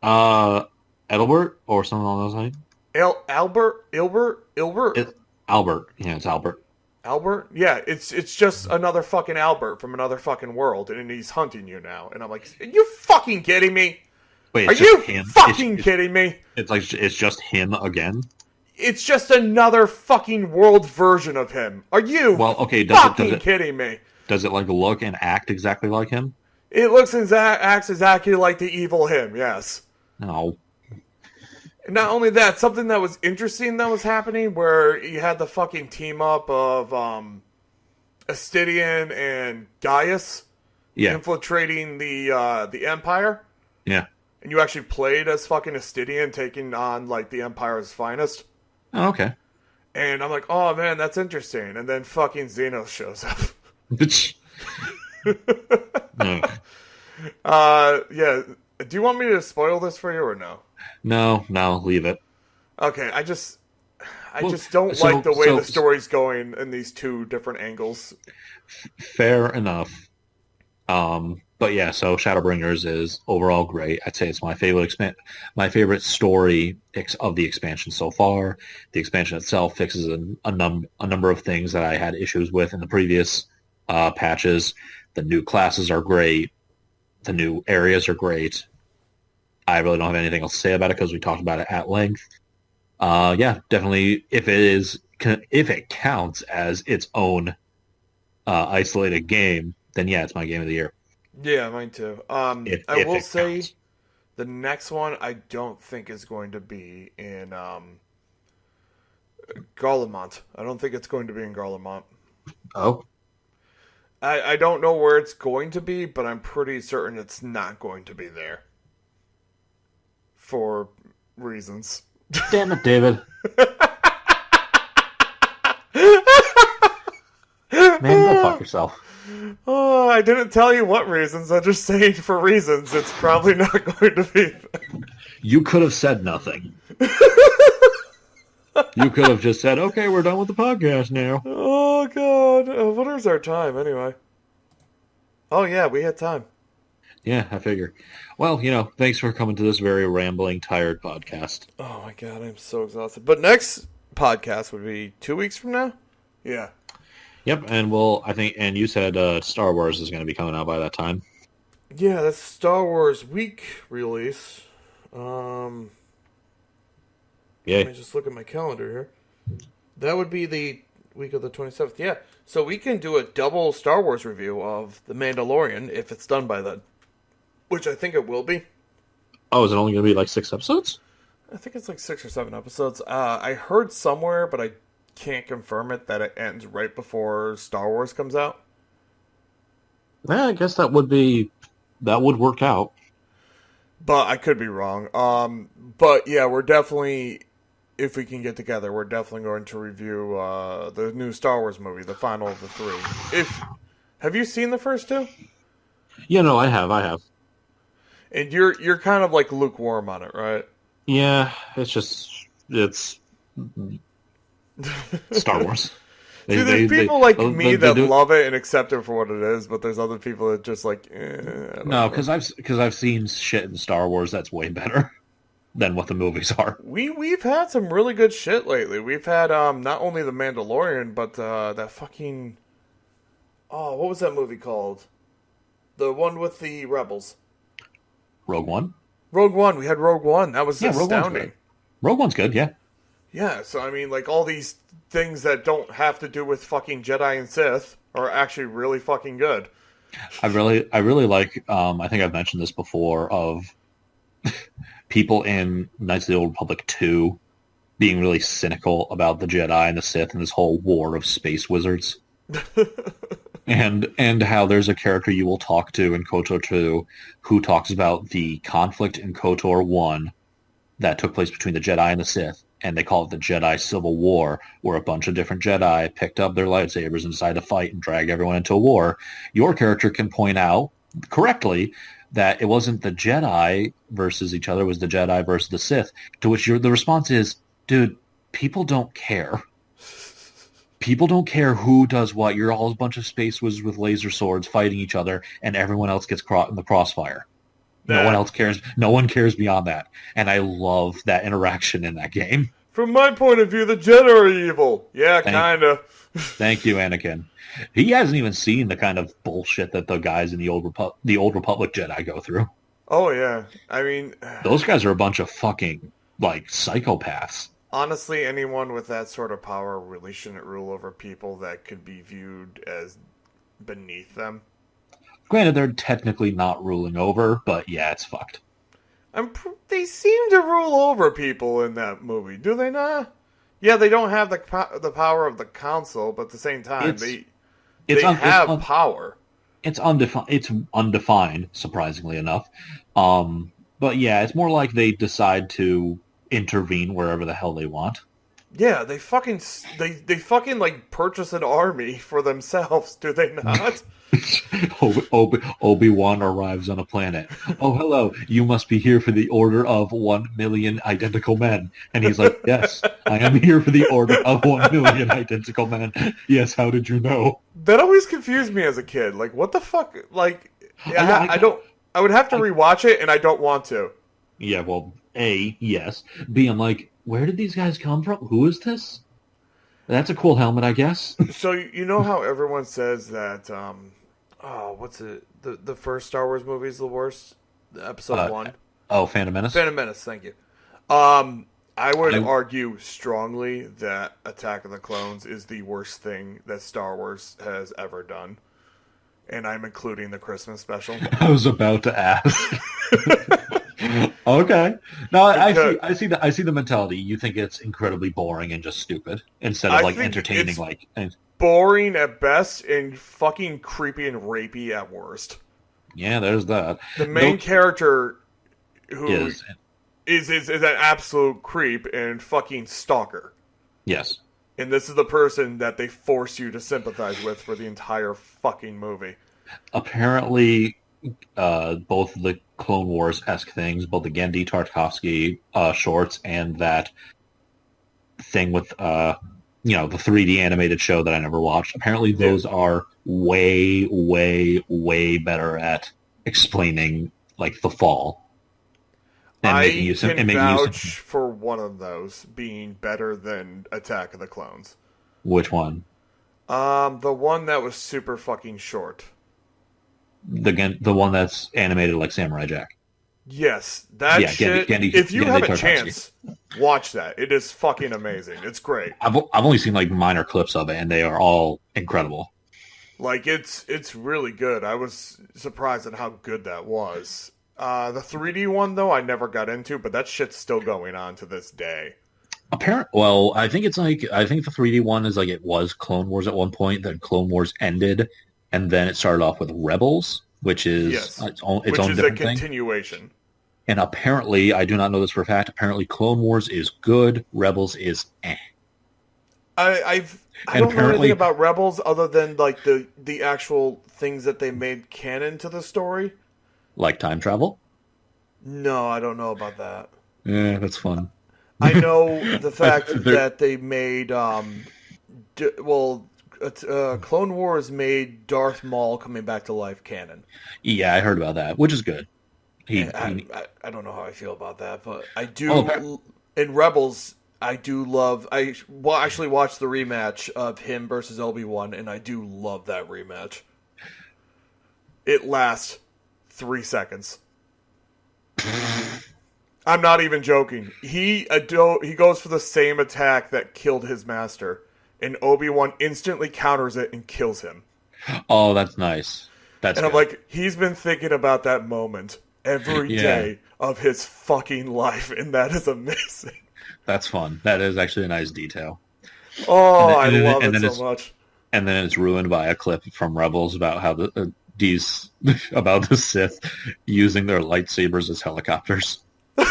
Edelbert or something along those lines. Albert? Albert. Yeah, it's Albert. Albert? Yeah, it's just another fucking Albert from another fucking world, and he's hunting you now. And I'm like, are you fucking kidding me? Wait, are you fucking kidding me? It's like it's just him again. It's just another fucking world version of him. Are you fucking kidding me? Does it like look and act exactly like him? It looks and acts exactly like the evil him, yes. No. Not only that, something that was interesting that was happening where you had the fucking team up of Astidian and Gaius infiltrating the Empire. Yeah. And you actually played as fucking Astidian taking on, like, the Empire's finest. Oh, okay. And I'm like, oh, man, that's interesting. And then fucking Xenos shows up. Yeah. Do you want me to spoil this for you or no? No, leave it. Okay, I just don't like the way the story's going in these two different angles. Fair enough. But yeah, so Shadowbringers is overall great. I'd say it's my favorite story of the expansion so far. The expansion itself fixes a number of things that I had issues with in the previous patches. The new classes are great. The new areas are great. I really don't have anything else to say about it because we talked about it at length. Yeah, definitely. If it counts as its own isolated game, then yeah, it's my game of the year. Yeah, mine too. I will say the next one I don't think is going to be in Garlemont. I don't think it's going to be in Garlemont. Oh. I don't know where it's going to be, but I'm pretty certain it's not going to be there. For reasons. Damn it, David. Man, go fuck yourself. Oh, I didn't tell you what reasons. I'm just saying for reasons it's probably not going to be. You could have said nothing. You could have just said, okay, we're done with the podcast now. Oh, God. What is our time, anyway? Oh, yeah, we had time. Yeah, I figure. Well, thanks for coming to this very rambling, tired podcast. Oh, my God, I'm so exhausted. But next podcast would be 2 weeks from now? Yeah. Yep, and and you said Star Wars is going to be coming out by that time. Yeah, that's Star Wars week release. Yeah. Let me just look at my calendar here. That would be the week of the 27th. Yeah, so we can do a double Star Wars review of The Mandalorian if it's done by then. Which I think it will be. Oh, is it only going to be like 6 episodes? I think it's like 6 or 7 episodes. I heard somewhere, but I can't confirm it, that it ends right before Star Wars comes out. Yeah, I guess that would work out. But I could be wrong. But yeah, we're definitely, if we can get together, we're definitely going to review the new Star Wars movie, the final of the 3. Have you seen the first 2? Yeah, no, I have. And you're kind of like lukewarm on it, right? Yeah, it's Star Wars. See, there's people like me that love it and accept it for what it is, but there's other people that just like, no, because I've seen shit in Star Wars that's way better than what the movies are. We've had some really good shit lately. We've had not only The Mandalorian, but that fucking what was that movie called? The one with the rebels. Rogue One. Rogue One. We had Rogue One. That was astounding. Rogue One's good. Yeah. Yeah. So I mean, like all these things that don't have to do with fucking Jedi and Sith are actually really fucking good. I really like, I think I've mentioned this before, of people in Knights of the Old Republic 2 being really cynical about the Jedi and the Sith and this whole war of space wizards. and how there's a character you will talk to in KOTOR 2 who talks about the conflict in KOTOR 1 that took place between the Jedi and the Sith, and they call it the Jedi Civil War, where a bunch of different Jedi picked up their lightsabers and decided to fight and drag everyone into a war. Your character can point out correctly that it wasn't the Jedi versus each other, it was the Jedi versus the Sith, to which the response is, dude, people don't care. People don't care who does what. You're all a bunch of space wizards with laser swords fighting each other, and everyone else gets caught in the crossfire. No one else cares. No one cares beyond that. And I love that interaction in that game. From my point of view, the Jedi are evil. Yeah, kind of. Thank you, Anakin. He hasn't even seen the kind of bullshit that the guys in the Old Republic Jedi go through. Oh, yeah. I mean... those guys are a bunch of fucking, psychopaths. Honestly, anyone with that sort of power really shouldn't rule over people that could be viewed as beneath them. Granted, they're technically not ruling over, but yeah, it's fucked. They seem to rule over people in that movie, do they not? Yeah, they don't have the power of the council, but at the same time, It's They have power. it's undefined. It's undefined, surprisingly enough. But yeah, it's more like they decide to intervene wherever the hell they want. Yeah, they fucking like purchase an army for themselves, do they not? Obi-Wan arrives on a planet. Oh, hello. You must be here for the order of 1,000,000 identical men. And he's like, yes, I am here for the order of 1,000,000 identical men. Yes, how did you know? That always confused me as a kid. Like, what the fuck? Like, I don't. I would have to rewatch it, and I don't want to. Yeah, well, A, yes. B, I'm like, where did these guys come from? Who is this? That's a cool helmet, I guess. So you know how everyone says that? What's it? The first Star Wars movie is the worst. Episode 1. Oh, Phantom Menace. Phantom Menace. Thank you. I would argue strongly that Attack of the Clones is the worst thing that Star Wars has ever done, and I'm including the Christmas special. I was about to ask. Okay. No, I see the mentality. You think it's incredibly boring and just stupid instead of like entertaining. Like boring at best and fucking creepy and rapey at worst. Yeah, there's that. The main character who is an absolute creep and fucking stalker. Yes. And this is the person that they force you to sympathize with for the entire fucking movie. Apparently, both the Clone Wars-esque things, both the Genndy Tartakovsky shorts and that thing with, the 3D animated show that I never watched, apparently those are way, way, way better at explaining, like, the fall. I can vouch for one of those being better than Attack of the Clones. Which one? The one that was super fucking short. The one that's animated like Samurai Jack. Yes, that shit. If you have a chance, watch that. It is fucking amazing. It's great. I've only seen like minor clips of it, and they are all incredible. Like it's really good. I was surprised at how good that was. The 3D one though, I never got into, but that shit's still going on to this day. Well, I think the 3D one is like it was Clone Wars at one point. Then Clone Wars ended, and then it started off with Rebels, which is its own different thing. Continuation. And apparently, I do not know this for a fact. Apparently, Clone Wars is good. Rebels is eh. I don't know anything about Rebels other than like the actual things that they made canon to the story. Like time travel? No, I don't know about that. Yeah, that's fun. I know the fact that they made Clone Wars made Darth Maul coming back to life canon. Yeah, I heard about that, which is good. I don't know how I feel about that, but I do. In Rebels, I do love. I actually watched the rematch of him versus Obi-Wan, and I do love that rematch. It lasts 3 seconds. I'm not even joking. He goes for the same attack that killed his master, and Obi-Wan instantly counters it and kills him. Oh, that's nice. I'm like, he's been thinking about that moment every day of his fucking life, and that is amazing. That's fun. That is actually a nice detail. Oh, I love it so much. And then it's ruined by a clip from Rebels about how the Sith using their lightsabers as helicopters. I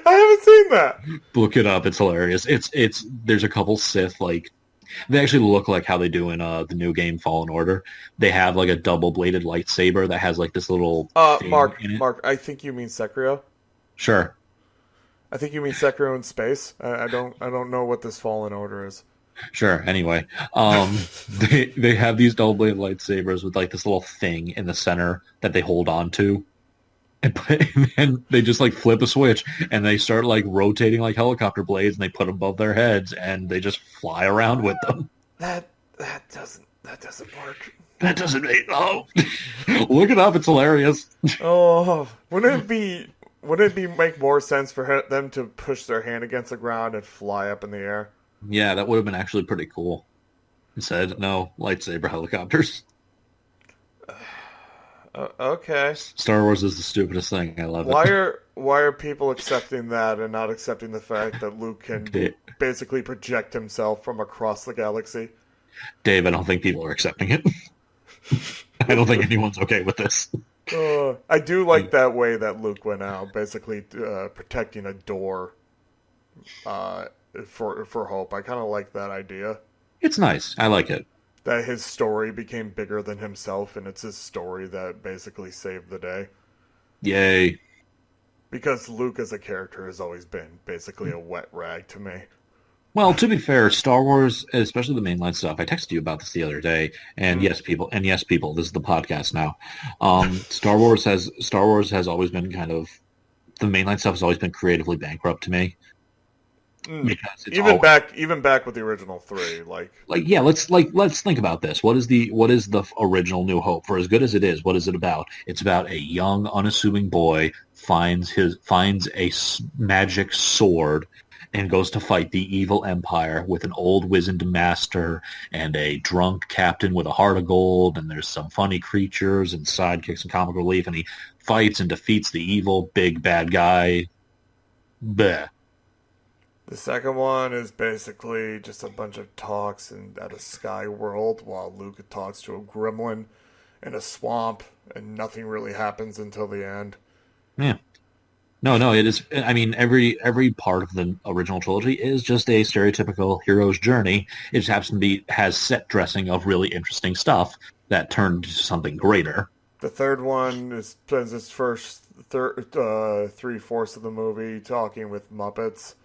haven't seen that. Look it up. It's hilarious. It's there's a couple Sith like they actually look like how they do in the new game Fallen Order. They have like a double-bladed lightsaber that has like this little Mark, I think you mean Sekiro. Sure. I think you mean Sekiro in space. I don't know what this Fallen Order is. Sure. Anyway, they have these double-bladed lightsabers with like this little thing in the center that they hold on to, and they just like flip a switch and they start like rotating like helicopter blades, and they put them above their heads and they just fly around with them. That doesn't work. That doesn't make Look it up. It's hilarious. Oh, wouldn't it make more sense for them to push their hand against the ground and fly up in the air? Yeah, that would have been actually pretty cool. Instead, no, lightsaber helicopters. Okay. Star Wars is the stupidest thing. I love it. Why are people accepting that and not accepting the fact that Luke can basically project himself from across the galaxy? Dave, I don't think people are accepting it. I don't think anyone's okay with this. I do like that way that Luke went out, basically protecting a door for Hope. I kind of like that idea. It's nice. I like it. That his story became bigger than himself, and it's his story that basically saved the day. Yay. Because Luke as a character has always been basically a wet rag to me. Well, to be fair, Star Wars, especially the mainline stuff, I texted you about this the other day, and yes, people, this is the podcast now. Star Wars has always been kind of, the mainline stuff has always been creatively bankrupt to me. Because it's even back with the original three, let's think about this. What is the original New Hope? For as good as it is, what is it about? It's about a young, unassuming boy finds a magic sword and goes to fight the evil empire with an old wizened master and a drunk captain with a heart of gold, and there's some funny creatures and sidekicks and comic relief, and he fights and defeats the evil big bad guy. Bleh. The second one is basically just a bunch of talks at a sky world while Luke talks to a gremlin in a swamp, and nothing really happens until the end. Yeah. No, it is. I mean, every part of the original trilogy is just a stereotypical hero's journey. It just happens to has set dressing of really interesting stuff that turned into something greater. The third one spends its first 3/4 of the movie talking with Muppets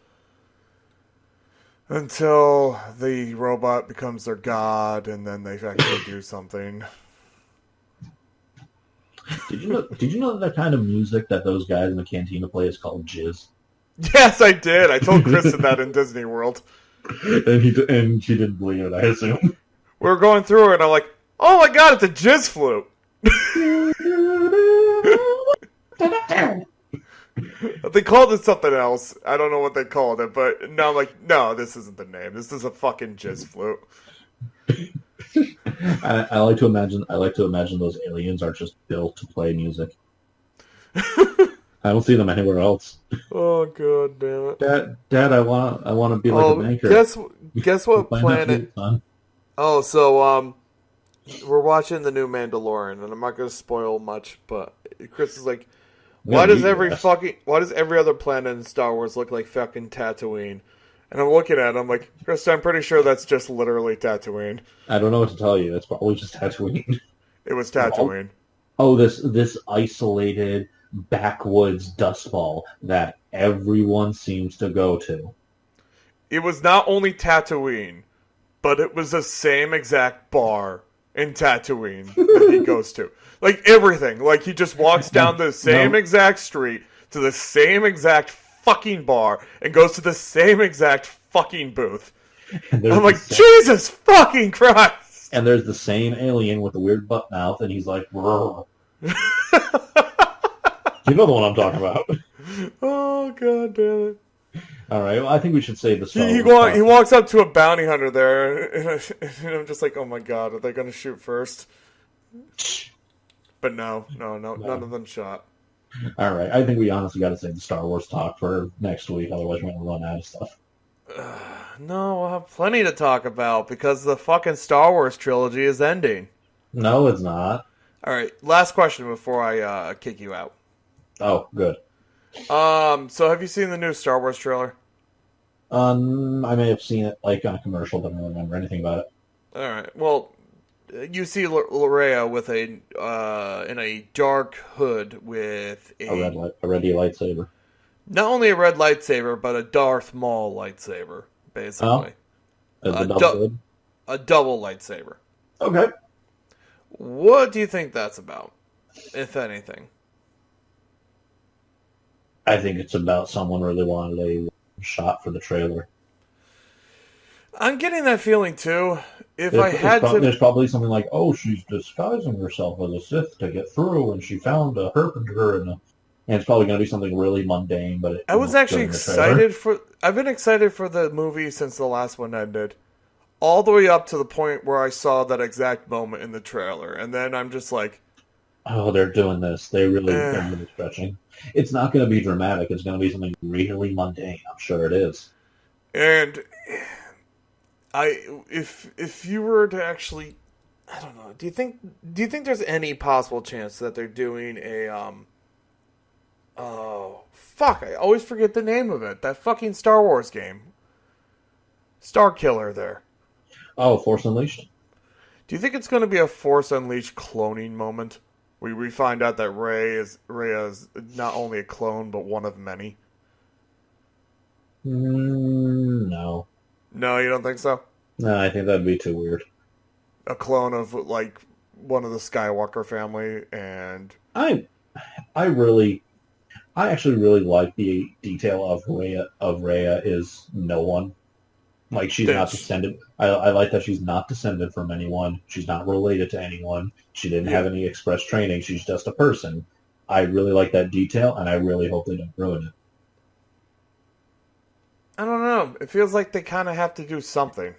until the robot becomes their god, and then they actually do something. Did you know that kind of music that those guys in the cantina play is called jizz? Yes, I did. I told Kristen that in Disney World. And she didn't believe it, I assume. We were going through it, and I'm like, oh my god, it's a jizz flute. They called it something else. I don't know what they called it, but now I'm like, no, this isn't the name. This is a fucking jizz flute. I like to imagine those aliens are just built to play music. I don't see them anywhere else. Oh god damn it. Dad, I want to be like a banker. Guess what planet? Oh, so we're watching the new Mandalorian, and I'm not going to spoil much, but Chris is like, why does every other planet in Star Wars look like fucking Tatooine? And I'm looking at it, I'm like, Chris, I'm pretty sure that's just literally Tatooine. I don't know what to tell you. It's probably just Tatooine. It was Tatooine. Oh, this isolated backwoods dust ball that everyone seems to go to. It was not only Tatooine, but it was the same exact bar in Tatooine that he goes to. Like, everything. Like, he just walks down the same exact street to the same exact fucking bar and goes to the same exact fucking booth. I'm like, Jesus fucking Christ! And there's the same alien with the weird butt mouth, and he's like, "Brr." You know the one I'm talking about. Oh, god damn it. All right, well, I think we should save the Star He walks up to a bounty hunter there, and I'm just like, oh my god, are they going to shoot first? But no, none of them shot. All right, I think we honestly got to save the Star Wars talk for next week, otherwise we're going to run out of stuff. No, we'll have plenty to talk about, because the fucking Star Wars trilogy is ending. No, it's not. All right, last question before I kick you out. Oh, good. So have you seen the new Star Wars trailer? I may have seen it like on a commercial, but I don't remember anything about it. All right. Well, you see Leia with in a dark hood with a red lightsaber. Not only a red lightsaber, but a Darth Maul lightsaber, basically. Oh, a double lightsaber. Okay. What do you think that's about, if anything? I think it's about someone really wanted a shot for the trailer. I'm getting that feeling too. There's probably something like, oh, she's disguising herself as a Sith to get through, and she found a Herpenter, and it's probably going to be something really mundane. But I was actually excited I've been excited for the movie since the last one ended, all the way up to the point where I saw that exact moment in the trailer, and then I'm just like, oh, they're doing this. They're really stretching. It's not going to be dramatic. It's going to be something really mundane. I'm sure it is. And If you were to actually, I don't know. Do you think there's any possible chance that they're doing a oh fuck, I always forget the name of it. That fucking Star Wars game. Star Killer there. Oh, Force Unleashed. Do you think it's going to be a Force Unleashed cloning moment? We find out that Rey is not only a clone but one of many. No. No, you don't think so? No, I think that'd be too weird. A clone of like one of the Skywalker family, and I actually really like the detail of Rhea is no one. Like, she's not descended. I like that she's not descended from anyone. She's not related to anyone. She didn't have any express training. She's just a person. I really like that detail, and I really hope they don't ruin it. I don't know. It feels like they kind of have to do something.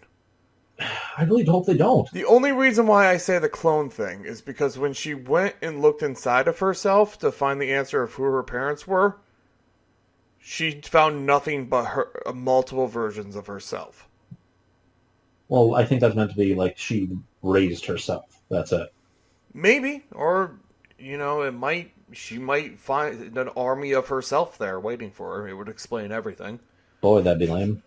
I really hope they don't. The only reason why I say the clone thing is because when she went and looked inside of herself to find the answer of who her parents were, she found nothing but her multiple versions of herself. Well, I think that's meant to be like she raised herself. That's it. Maybe, or she might find an army of herself there waiting for her. It would explain everything. Boy, that'd be lame.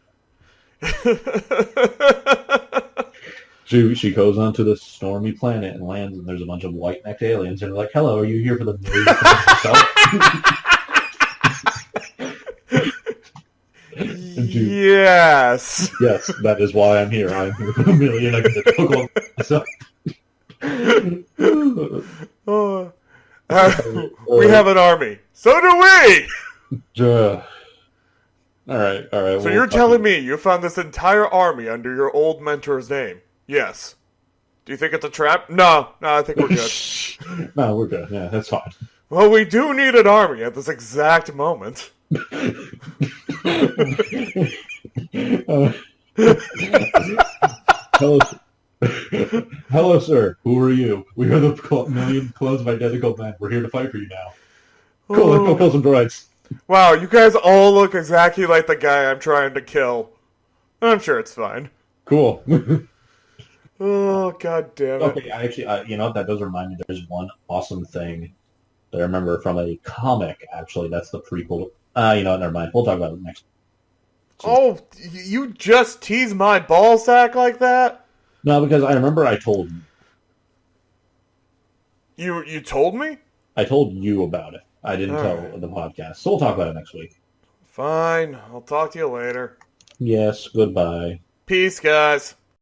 She goes onto this stormy planet and lands, and there's a bunch of white-necked aliens, and they're like, "Hello, are you here for the million Yes. Yes, that is why I'm here. I'm here for the million. I get to go myself. We have an army. So do we! All right. So you're telling me you found this entire army under your old mentor's name? Yes. Do you think it's a trap? No, I think we're good. No, we're good. Yeah, that's fine. Well, we do need an army at this exact moment. Hello, sir. Who are you? We are the million clones of identical men. We're here to fight for you now. Cool, let's go kill some droids. Wow, you guys all look exactly like the guy I'm trying to kill. I'm sure it's fine. Cool. Oh, god damn it. Okay, that does remind me, there's one awesome thing that I remember from a comic, actually. That's the prequel. Never mind. We'll talk about it next. Oh, you just tease my ball sack like that? No, because I remember I told you. You told me? I told you about it. I didn't tell the podcast. So we'll talk about it next week. Fine. I'll talk to you later. Yes, goodbye. Peace, guys.